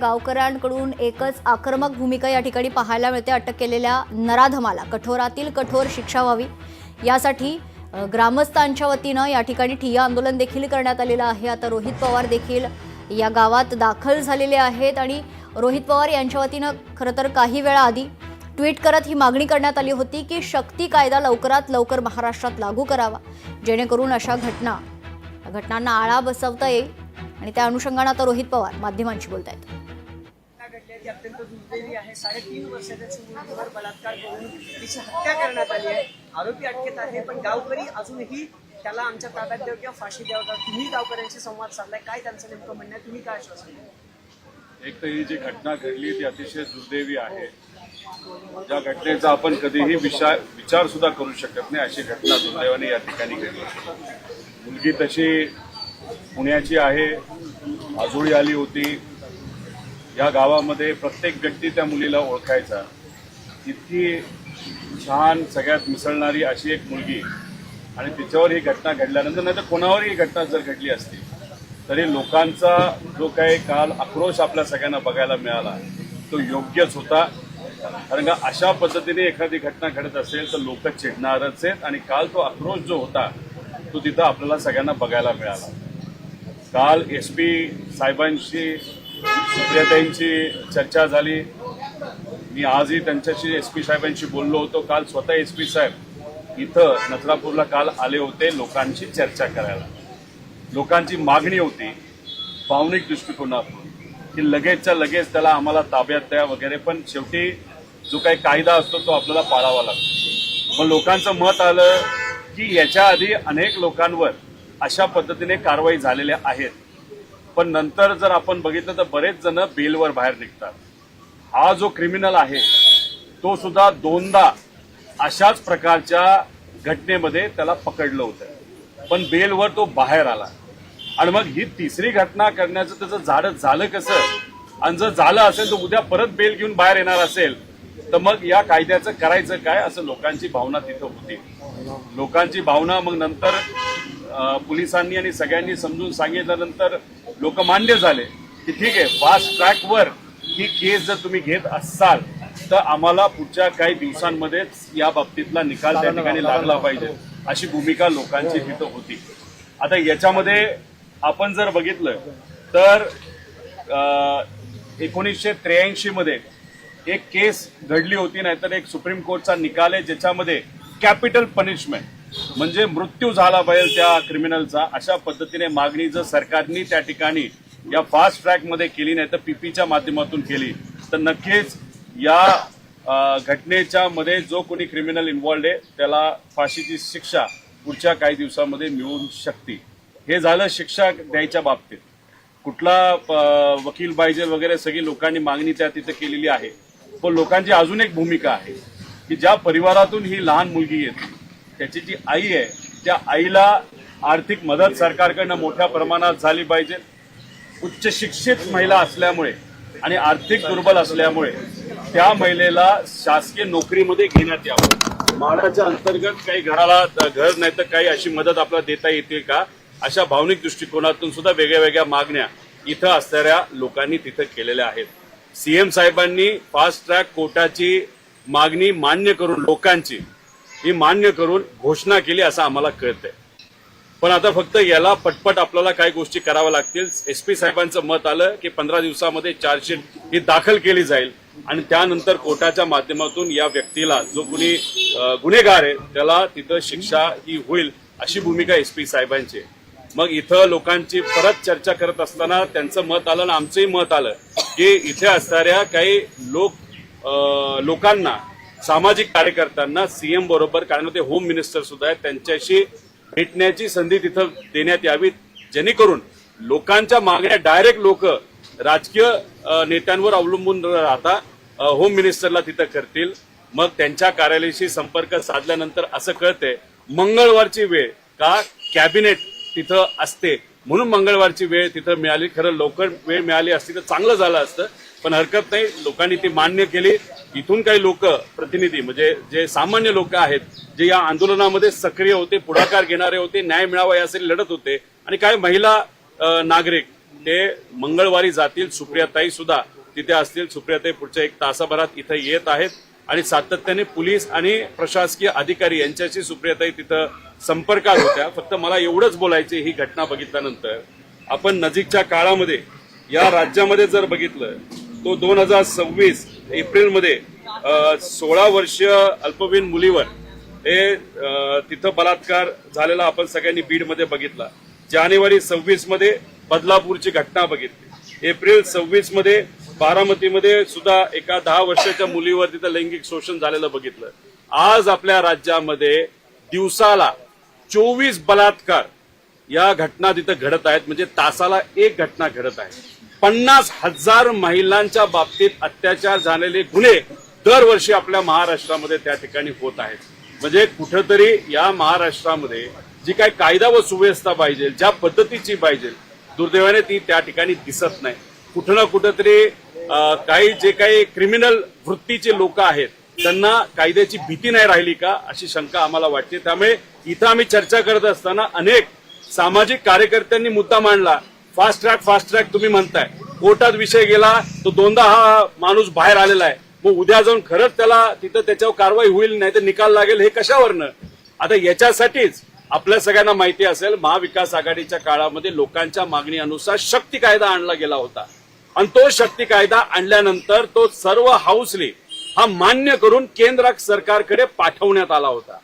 गावकऱ्यांकडून एकच आक्रमक भूमिका या ठिकाणी पाहायला मिळते। अटक केलेल्या नराधमाला कठोरातील कठोर शिक्षा व्हावी यासाठी ग्रामस्थांच्या वतीने या ठिकाणी ठिय्या आंदोलन देखील करण्यात आलेलं आहे। आता रोहित पवार देखील या गावात दाखल झालेले आहेत आणि रोहित पवार यांच्या वतीने खरं तर काही वेळा आधी ट्विट करत ही मागणी करण्यात आली होती की शक्ती कायदा लवकरात लवकर महाराष्ट्रात लागू करावा, जेणेकरून अशा घटनांना आळा बसवता येईल। आणि त्या अनुषंगाने आता रोहित पवार माध्यमांशी बोलतायत। अत्यंत दुर्दैवी आहे। 3.5 वर्षाच्या चिमुरडीवर बलात्कार करून तिची हत्या करण्यात आली आहे। आरोपी अटकेत आहे, पण गावकरी अजूनही त्याला आमच्या ताब्यात द्यावं किंवा फाशी द्यावं। तुम्ही गावकऱ्यांशी संवाद साधलाय, काय त्यांचं नेमकं म्हणणं आहे, तुम्ही काय आश्वासन द्याल? एक तर ही जी घटना घडली ती अतिशय दुर्दैवी आहे। ज्या घटनेचा आपण कधीही विचार सुद्धा करू शकत नाही अशी घटना दुर्दैवाने या ठिकाणी घडली। मुलगी तशी पुण्याची आहे, आजोळी आली होती। या गावामध्ये प्रत्येक व्यक्ती त्या मुलीला ओळखायचा। इतकी छान सगळ्यात मिसळणारी अशी एक मुलगी, आणि तिच्यावर ही घटना घडल्यानंतर नाही तर कोणावरही ही घटना जर घडली असती तरी लोकांचा जो काही काल आक्रोश आपल्या सगळ्यांना बघायला मिळाला तो योग्यच होता। कारण का अशा पद्धतीने एखादी घटना घडत असेल तर लोक चिडणारच आहेत, आणि काल तो आक्रोश जो होता तो तिथं आपल्याला सगळ्यांना बघायला मिळाला। काल SP साहेबांशी सुप्रियाताईंची चर्चा झाली। मी आजही त्यांच्याशी SP साहेबांशी बोललो होतो। काल स्वतः SP साहेब इथं नसरापूरला काल आले होते लोकांशी चर्चा करायला। लोकांची मागणी होती भावनिक दृष्टिकोनातून की लगेचच्या लगेच त्याला आम्हाला ताब्यात द्या वगैरे, पण शेवटी जो काही कायदा असतो तो आपल्याला पाळावा लागतो। मग लोकांचं मत आलं की याच्या आधी अनेक लोकांवर अशा पद्धतीने कारवाई झालेल्या आहेत, पण नंतर जर आपण बघितलं तर बरेच जण बेलवर बाहेर निघतात। हा जो क्रिमिनल आहे तो सुद्धा 2दा अशाच प्रकारच्या घटनेमध्ये त्याला पकडलं होतं, पण बेलवर तो बाहेर आला। आणि मग ही तिसरी घटना करण्याचं त्याचं धाडस झालं कसं? आणि जर झालं असेल तर उद्या परत बेल घेऊन बाहेर येणार असेल तर मग या कायद्याचं करायचं काय, असं लोकांची भावना तिथं होती। लोकांची भावना मग नंतर पोलिसांनी आणि सगळ्यांनी समजून सांगितल्यानंतर लोक मान्य झाले की ठीक आहे, फास्ट ट्रॅकवर ही केस जर तुम्ही घेत असाल तर आम्हाला पुढच्या काही दिवसांमध्येच या बाबतीतला निकाल त्या ठिकाणी लागला पाहिजे, अशी भूमिका लोकांची तिथं होती। आता याच्यामध्ये आपण जर बघितलं तर 1983 मध्ये एक केस घडली होती, नाहीतर एक सुप्रीम कोर्टचा निकाल आहे ज्याच्यामध्ये कॅपिटल पनिशमेंट म्हणजे मृत्यू झाला पाहिजे त्या क्रिमिनलचा, अशा पद्धतीने मागणी जर सरकारने त्या ठिकाणी या फास्ट ट्रॅकमध्ये केली नाही तर PPच्या माध्यमातून केली तर नक्कीच या घटनेच्या मध्ये जो कोणी क्रिमिनल इन्व्हॉल्ड आहे त्याला फाशीची शिक्षा पुढच्या काही दिवसामध्ये मिळू शकते। हे झालं शिक्षा द्यायच्या बाबतीत। कुठला वकील पाहिजे वगैरे सगळी लोकांनी मागणी त्या तिथे केलेली आहे, पण लोकांची अजून एक भूमिका आहे की ज्या परिवारातून ही लहान मुलगी येते त्याची जी आई आहे त्या आईला आर्थिक मदत सरकारकडनं मोठ्या प्रमाणात झाली पाहिजे। उच्च शिक्षित महिला असल्यामुळे आणि आर्थिक दुर्बल असल्यामुळे त्या महिलेला शासकीय नोकरीमध्ये घेण्यात यावं। म्हाडाच्या अंतर्गत काही घराला घर नाही तर काही अशी मदत आपल्याला देता येते का, अशा भावनिक दृष्टिकोनातून सुद्धा वेगळ्या वेगळ्या मागण्या इथं असणाऱ्या लोकांनी तिथं केलेल्या आहेत। CM साहेबांनी फास्ट ट्रॅक कोर्टाची मागणी मान्य करून लोकांची ही मान्य करून घोषणा केली असं आम्हाला कळतंय, पण आता फक्त याला पटपट आपल्याला काही गोष्टी कराव्या लागतील। SP साहेबांचं मत आलं की 15 दिवसामध्ये चार्जशीट ही दाखल केली जाईल आणि त्यानंतर कोर्टाच्या माध्यमातून या व्यक्तीला जो कोणी गुन्हेगार आहे त्याला तिथं शिक्षा ही होईल, अशी भूमिका SP साहेबांची। मग इथं लोकांची परत चर्चा करत असताना त्यांचं मत आलं आणि आमचंही मत आलं की इथे असणाऱ्या काही लोकांना, सामाजिक कार्यकर्त्यांना CM बरोबर, कारण ते होम मिनिस्टर सुद्धा आहेत, त्यांच्याशी भेटण्याची संधी तिथं देण्यात यावी, जेणेकरून लोकांच्या मागण्या डायरेक्ट लोक राजकीय नेत्यांवर अवलंबून राहता होम मिनिस्टरला तिथं करतील। मग त्यांच्या कार्यालयाशी संपर्क साधल्यानंतर असं कळतंय मंगळवारची वेळ का कॅबिनेट तिथं असते म्हणून मंगळवारची वेळ तिथं मिळाली। खरं लवकर वेळ मिळाली असती तर चांगलं झालं असतं, पण हरकत नाही, लोकांनी ती मान्य केली। इथून काही लोक प्रतिनिधी म्हणजे जे सामान्य लोक आहेत जे या आंदोलनामध्ये सक्रिय होते, पुढाकार घेणारे होते, न्याय मिळावा यासाठी लढत होते, आणि काही महिला नागरिक ते मंगळवारी जातील. सुप्रियाताई सुद्धा तिथे असतील. सुप्रियाताई पुढच्या 1 तासाभरात इथं येत आहेत आणि सातत्याने पोलीस आणि प्रशासकीय अधिकारी यांच्याशी सुप्रियाताई तिथं संपर्कात होत्या. फक्त मला एवढंच बोलायचे, ही घटना बघितल्यानंतर आपण नजीकच्या काळामध्ये या राज्यामध्ये जर बघितलं तो 2026 एप्रिलमध्ये 16 वर्षीय अल्पवयीन मुलीवर हे तिथं बलात्कार झालेला आपण सगळ्यांनी बीडमध्ये बघितला. जानेवारी 26 मध्ये बदलापूरची घटना बघितली. एप्रिल 26 मध्ये बारामतीमध्ये सुद्धा एका 10 वर्षाच्या मुलीवर तिथं लैंगिक शोषण झालेलं बघितलं. आज आपल्या राज्यामध्ये दिवसाला 24 बलात्कार या घटना तिथं घडत आहेत. म्हणजे तासाला 1 घटना घडत आहे. 50,000 महिलांच्या बाबतीत अत्याचार झालेले गुन्हे दरवर्षी आपल्या महाराष्ट्रामध्ये त्या ठिकाणी होत आहेत. म्हणजे कुठंतरी या महाराष्ट्रामध्ये जी काही कायदा व सुव्यवस्था पाहिजे, ज्या पद्धतीची पाहिजे, दुर्दैवाने ती त्या ठिकाणी दिसत नाही. कुठं ना कुठंतरी काही जे काही क्रिमिनल वृत्तीचे लोक आहेत त्यांना कायद्याची भीती नाही राहिली का, अशी शंका आम्हाला वाटते. त्यामुळे इथं आम्ही चर्चा करत असताना अनेक सामाजिक कार्यकर्त्यांनी मुद्दा मांडला. फास्ट ट्रॅक तुम्ही म्हणताय, कोर्टात विषय गेला तो 2दा हा माणूस बाहेर आलेला आहे. मग उद्या जाऊन खरंच त्याला तिथं त्याच्यावर कारवाई होईल, नाही तर निकाल लागेल, हे कशावरनं? आता याच्यासाठीच आपल्या सगळ्यांना माहिती असेल, महाविकास आघाडीच्या काळामध्ये लोकांच्या मागणीनुसार शक्ती कायदा आणला गेला होता आणि तो शक्ती कायदा आणल्यानंतर तो सर्व हाऊसली हा मान्य करून केंद्र सरकारकडे पाठवण्यात आला होता.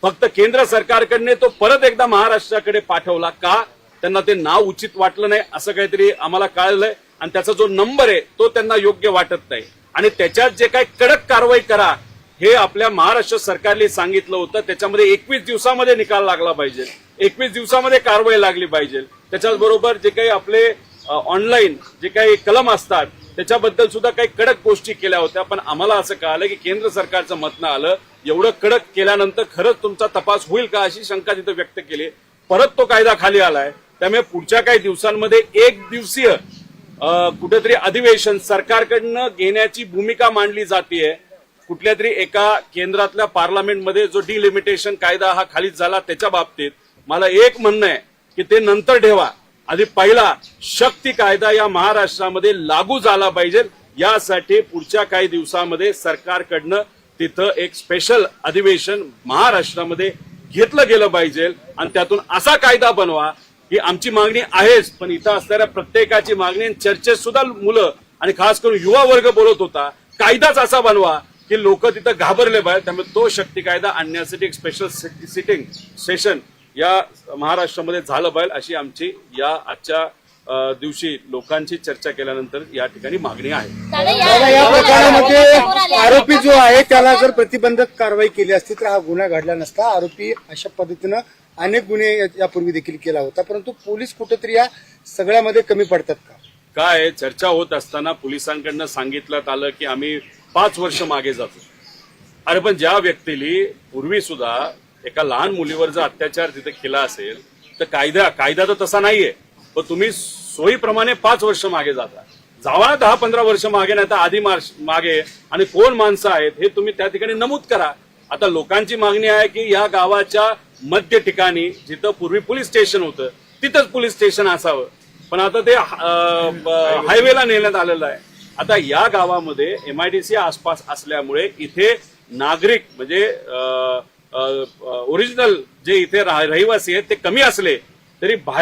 फक्त केंद्र सरकारकडे तो परत एकदा महाराष्ट्राकडे पाठवला का? त्यांना ते नाव उचित वाटलं नाही असं काहीतरी आम्हाला कळलंय आणि त्याचा जो नंबर आहे तो त्यांना योग्य वाटत नाही. आणि त्याच्यात जे काही कडक कारवाई करा हे आपल्या महाराष्ट्र सरकारने सांगितलं होतं. त्याच्यामध्ये 21 दिवसामध्ये निकाल लागला पाहिजे, 21 दिवसामध्ये कारवाई लागली पाहिजे. त्याच्याचबरोबर जे काही आपले ऑनलाईन जे काही कलम असतात त्याच्याबद्दल सुद्धा काही कडक गोष्टी केल्या होत्या. पण आम्हाला असं कळालं की केंद्र सरकारचं मत आलं, एवढं कडक केल्यानंतर खरंच तुमचा तपास होईल का अशी शंका तिथं व्यक्त केली. परत तो कायदा खाली आलाय. त्यामुळे पुढच्या काही दिवसांमध्ये 1 दिवसीय कुठेतरी अधिवेशन सरकारकडनं घेण्याची भूमिका मांडली जाते. कुठल्या तरी एका केंद्रातल्या पार्लमेंटमध्ये जो डिलिमिटेशन कायदा हा खालीच झाला त्याच्या बाबतीत मला एक म्हणणं आहे की ते नंतर ठेवा. आधी पहिला शक्ती कायदा या महाराष्ट्रामध्ये लागू झाला पाहिजे. यासाठी पुढच्या काही दिवसामध्ये सरकारकडनं तिथं एक स्पेशल अधिवेशन महाराष्ट्रामध्ये घेतलं गेलं पाहिजे आणि त्यातून असा कायदा बनवा ही आमची मागणी आहेच. पण इथं असणाऱ्या प्रत्येकाची मागणी चर्चेत सुद्धा मुलं आणि खास करून युवा वर्ग बोलत होता, कायदाच असा बनवा की लोक तिथं घाबरले पाहिजे. त्यामुळे तो शक्ती कायदा आणण्यासाठी एक स्पेशल सिटिंग सेशन या महाराष्ट्रामध्ये झालं पाहिजे अशी आमची या आजच्या दिवशी लोकांची चर्चा केल्यानंतर या ठिकाणी मागणी आहे. दादा, या प्रकरणामध्ये आरोपी जो आहे त्याला जर प्रतिबंधक कारवाई केली असती तर हा गुन्हा घडला नसता. आरोपी अशा पद्धतीनं अनेक गुन्हे यापूर्वी देखील केला होता, परंतु पोलीस कुठेतरी या सगळ्यामध्ये कमी पडतात का? काय चर्चा होत असताना पोलिसांकडनं सांगितलं आलं की आम्ही 5 वर्ष मागे जातो. अरे पण ज्या व्यक्तीने पूर्वी सुद्धा एका लहान मुलीवर जर अत्याचार तिथे केला असेल तर कायदा तर तसा नाहीये. पण तुम्ही सोयीप्रमाणे 5 वर्ष मागे जाता. जावा 10-15 वर्ष मागे, नाही तर आधी मागे, आणि कोण माणसं आहेत हे तुम्ही त्या ठिकाणी नमूद करा. आता लोकांची मागणी आहे की या गावाच्या मध्य ठिकाणी जिथं पूर्वी पोलीस स्टेशन होतं तिथंच पोलीस स्टेशन असावं. पण आता ते हायवेला नेण्यात आलेलं आहे. आता या गावामध्ये MIDC आसपास असल्यामुळे इथे नागरिक म्हणजे ओरिजिनल जे इथे रहिवासी आहेत ते कमी असले तरी बाहेर